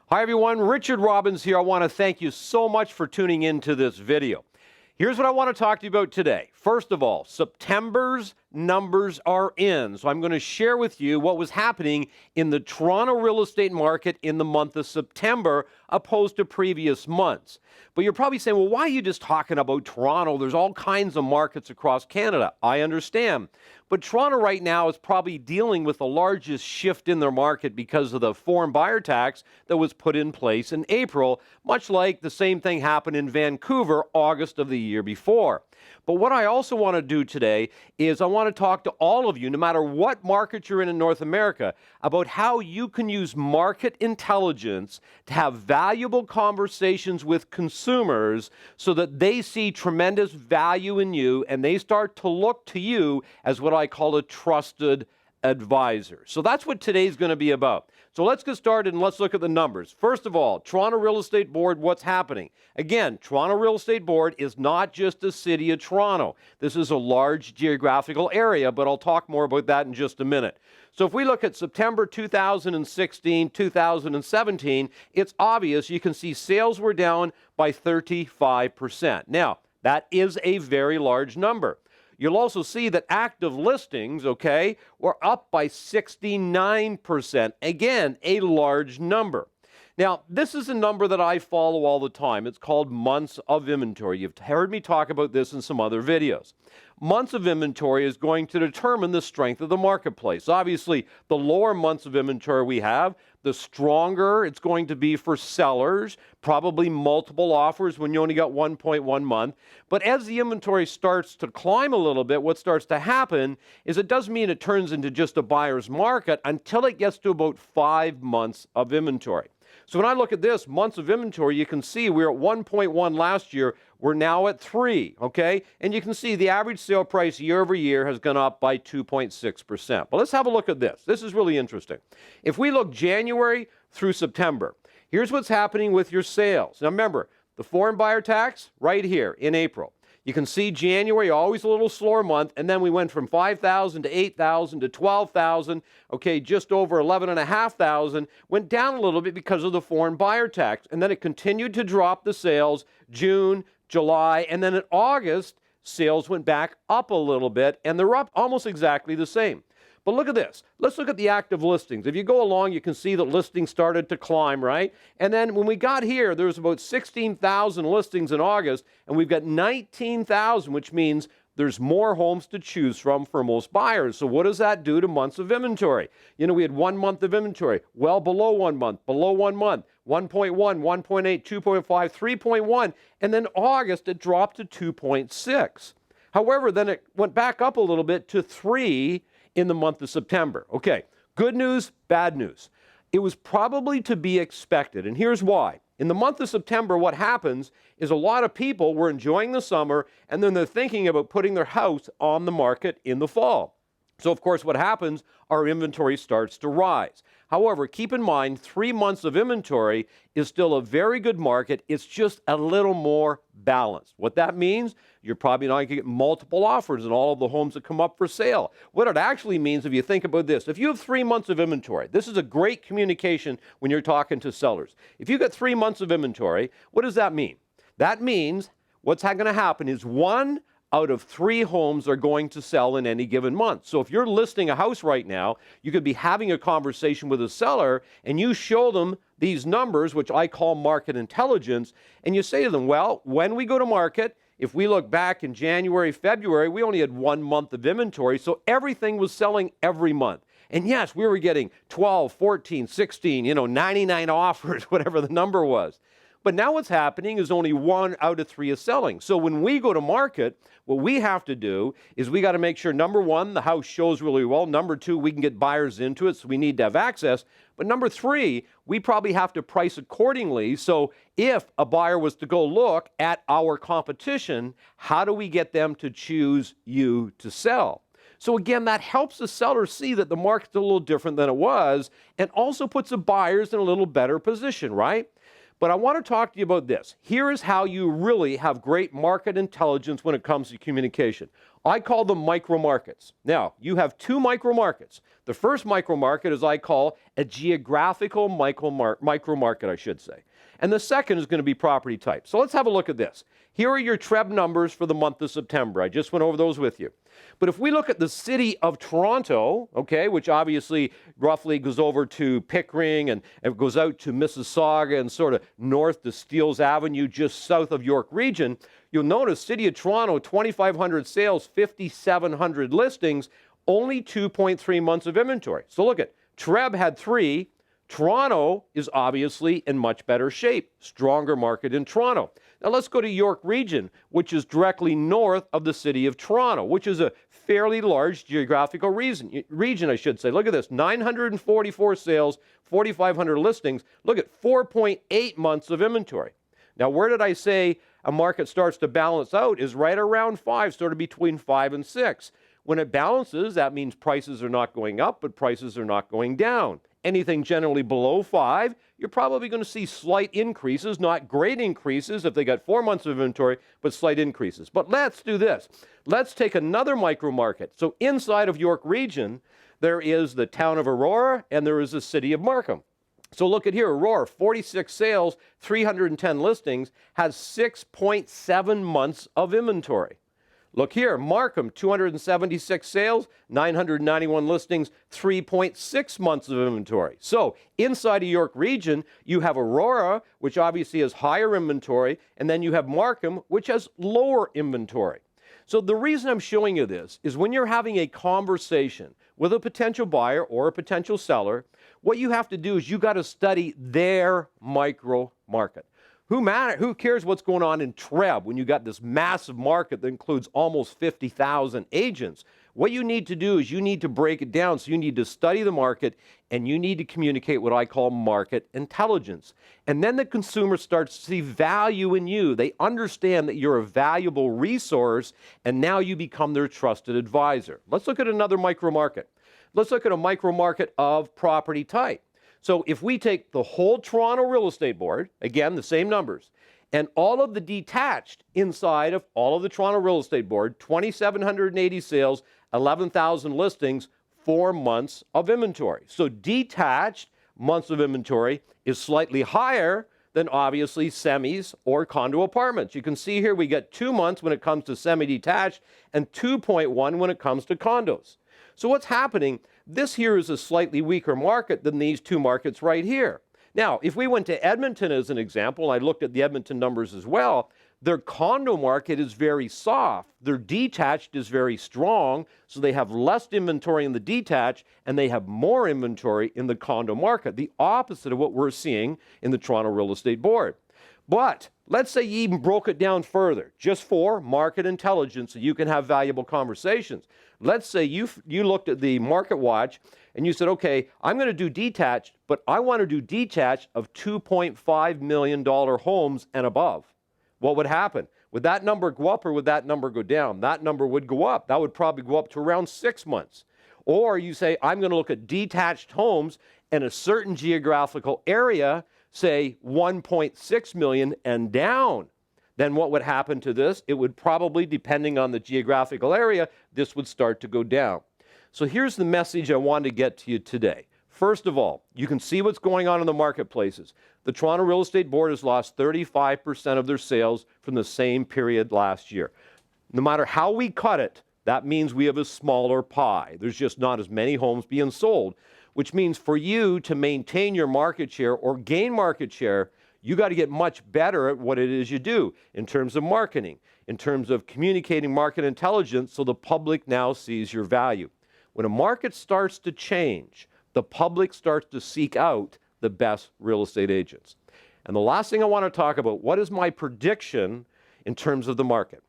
Hi everyone, Richard Robbins here. I want to thank you so much for tuning into this video. Here's what I want to talk to you about today. First of all, September's numbers are in. So I'm going to share with you what was happening in the Toronto real estate market in the month of September opposed to previous months. But you're probably saying, well, why are you just talking about Toronto? There's all kinds of markets across Canada. I understand. But Toronto right now is probably dealing with the largest shift in their market because of the foreign buyer tax that was put in place in April, much like the same thing happened in Vancouver August of the year before. But what I also want to do today is I want to talk to all of you, no matter what market you're in North America, about how you can use market intelligence to have valuable conversations with consumers so that they see tremendous value in you and they start to look to you as what I call a trusted advisor. So that's what today's going to be about. So let's get started and let's look at the numbers. First of all, Toronto Real Estate Board, what's happening? Again, Toronto Real Estate Board is not just the city of Toronto. This is a large geographical area, but I'll talk more about that in just a minute. So if we look at September 2016, 2017, it's obvious. You can see sales were down by 35%. Now, that is a very large number. You'll also see that active listings, were up by 69%. Again, a large number. Now, this is a number that I follow all the time. It's called months of inventory. You've heard me talk about this in some other videos. Months of inventory is going to determine the strength of the marketplace. Obviously, the lower months of inventory we have, the stronger it's going to be for sellers, probably multiple offers when you only got 1.1 month. But as the inventory starts to climb a little bit, what starts to happen is it doesn't mean it turns into just a buyer's market until it gets to about 5 months of inventory. So when I look at this, months of inventory, you can see we were at 1.1 last year. We're now at 3, And you can see the average sale price year over year has gone up by 2.6%. But let's have a look at this. This is really interesting. If we look January through September, here's what's happening with your sales. Now remember, the foreign buyer tax right here in April. You can see January, always a little slower month, and then we went from 5,000 to 8,000 to 12,000, just over 11,500, went down a little bit because of the foreign buyer tax, and then it continued to drop the sales June, July, and then in August, sales went back up a little bit, and they're up almost exactly the same. But look at this. Let's look at the active listings. If you go along, you can see that listings started to climb, right? And then when we got here, there was about 16,000 listings in August, and we've got 19,000, which means there's more homes to choose from for most buyers. So what does that do to months of inventory? We had 1 month of inventory, well below 1 month, below 1 month, 1.1, 1.8, 2.5, 3.1, and then August it dropped to 2.6. However, then it went back up a little bit to 3 in the month of September. Good news, bad news. It was probably to be expected, and here's why. In the month of September, what happens is a lot of people were enjoying the summer, and then they're thinking about putting their house on the market in the fall. So, of course, what happens, our inventory starts to rise. However, keep in mind, 3 months of inventory is still a very good market. It's just a little more balanced. What that means, you're probably not going to get multiple offers in all of the homes that come up for sale. What it actually means, if you think about this, if you have 3 months of inventory, this is a great communication when you're talking to sellers. If you've got 3 months of inventory, what does that mean? That means what's going to happen is 1 out of 3 homes are going to sell in any given month. So if you're listing a house right now, you could be having a conversation with a seller and you show them these numbers, which I call market intelligence, and you say to them, well, when we go to market, if we look back in January, February, we only had 1 month of inventory, so everything was selling every month. And yes, we were getting 12, 14, 16, 99 offers, whatever the number was. But now what's happening is only 1 out of 3 is selling. So when we go to market, what we have to do is we got to make sure, number 1, the house shows really well. Number 2, we can get buyers into it, so we need to have access. But number 3, we probably have to price accordingly. So if a buyer was to go look at our competition, how do we get them to choose you to sell? So again, that helps the seller see that the market's a little different than it was and also puts the buyers in a little better position, right? But I want to talk to you about this. Here is how you really have great market intelligence when it comes to communication. I call them micro markets. Now, you have two micro markets. The first micro market is I call a geographical micro market, I should say. And the second is going to be property type. So let's have a look at this. Here are your TREB numbers for the month of September. I just went over those with you. But if we look at the city of Toronto, okay, which obviously roughly goes over to Pickering and it goes out to Mississauga and sort of north to Steeles Avenue, just south of York Region, you'll notice City of Toronto, 2,500 sales, 5,700 listings, only 2.3 months of inventory. So look at, TREB had 3. Toronto is obviously in much better shape, stronger market in Toronto. Now let's go to York Region, which is directly north of the City of Toronto, which is a fairly large geographical region, I should say. Look at this, 944 sales, 4,500 listings. Look at 4.8 months of inventory. Now, where did I say a market starts to balance out is right around 5, sort of between 5 and 6. When it balances, that means prices are not going up, but prices are not going down. Anything generally below 5, you're probably going to see slight increases, not great increases if they got 4 months of inventory, but slight increases. But let's do this. Let's take another micro market. So inside of York Region, there is the town of Aurora and there is the city of Markham. So look at here, Aurora, 46 sales, 310 listings, has 6.7 months of inventory. Look here, Markham, 276 sales, 991 listings, 3.6 months of inventory. So inside of York Region, you have Aurora, which obviously has higher inventory, and then you have Markham, which has lower inventory. So the reason I'm showing you this is when you're having a conversation with a potential buyer or a potential seller, what you have to do is you got to study their micro market. Who cares what's going on in TREB when you got this massive market that includes almost 50,000 agents? What you need to do is you need to break it down. So you need to study the market and you need to communicate what I call market intelligence. And then the consumer starts to see value in you. They understand that you're a valuable resource and now you become their trusted advisor. Let's look at another micro market. Let's look at a micro market of property type. So if we take the whole Toronto Real Estate Board, again, the same numbers, and all of the detached inside of all of the Toronto Real Estate Board, 2,780 sales, 11,000 listings, 4 months of inventory. So detached months of inventory is slightly higher than obviously semis or condo apartments. You can see here we get 2 months when it comes to semi-detached and 2.1 when it comes to condos. So what's happening? This here is a slightly weaker market than these two markets right here. Now, if we went to Edmonton as an example, I looked at the Edmonton numbers as well, their condo market is very soft. Their detached is very strong, so they have less inventory in the detached and they have more inventory in the condo market, the opposite of what we're seeing in the Toronto Real Estate Board. But let's say you even broke it down further, just for market intelligence so you can have valuable conversations. Let's say you looked at the Market Watch and you said, okay, I'm going to do detached, but I want to do detached of $2.5 million homes and above. What would happen? Would that number go up or would that number go down? That number would go up. That would probably go up to around 6 months. Or you say, I'm going to look at detached homes in a certain geographical area, say 1.6 million and down. Then what would happen to this? It would probably, depending on the geographical area, this would start to go down. So here's the message I wanted to get to you today. First of all, you can see what's going on in the marketplaces. The Toronto Real Estate Board has lost 35% of their sales from the same period last year. No matter how we cut it, that means we have a smaller pie. There's just not as many homes being sold, which means for you to maintain your market share or gain market share, you got to get much better at what it is you do in terms of marketing, in terms of communicating market intelligence so the public now sees your value. When a market starts to change, the public starts to seek out the best real estate agents. And the last thing I want to talk about, what is my prediction in terms of the market?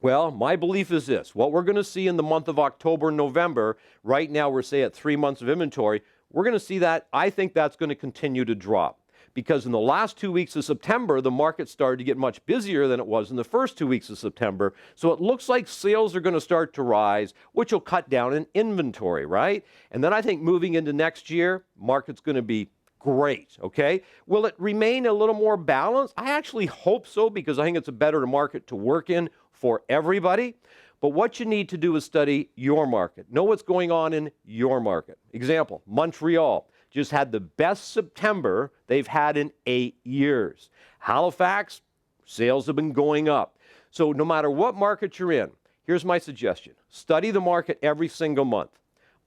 Well, my belief is this. What we're going to see in the month of October and November, right now we're, say, at 3 months of inventory, we're going to see that. I think that's going to continue to drop. Because in the last 2 weeks of September, the market started to get much busier than it was in the first 2 weeks of September. So it looks like sales are going to start to rise, which will cut down in inventory, right? And then I think moving into next year, market's going to be great, okay? Will it remain a little more balanced? I actually hope so because I think it's a better market to work in for everybody. But what you need to do is study your market. Know what's going on in your market. Example, Montreal just had the best September they've had in 8 years. Halifax, sales have been going up. So no matter what market you're in, here's my suggestion. Study the market every single month.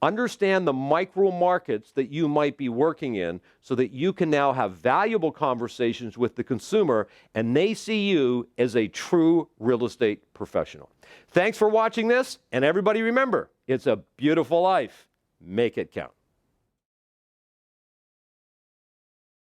Understand the micro markets that you might be working in so that you can now have valuable conversations with the consumer and they see you as a true real estate professional. Thanks for watching this, and everybody remember, it's a beautiful life. Make it count.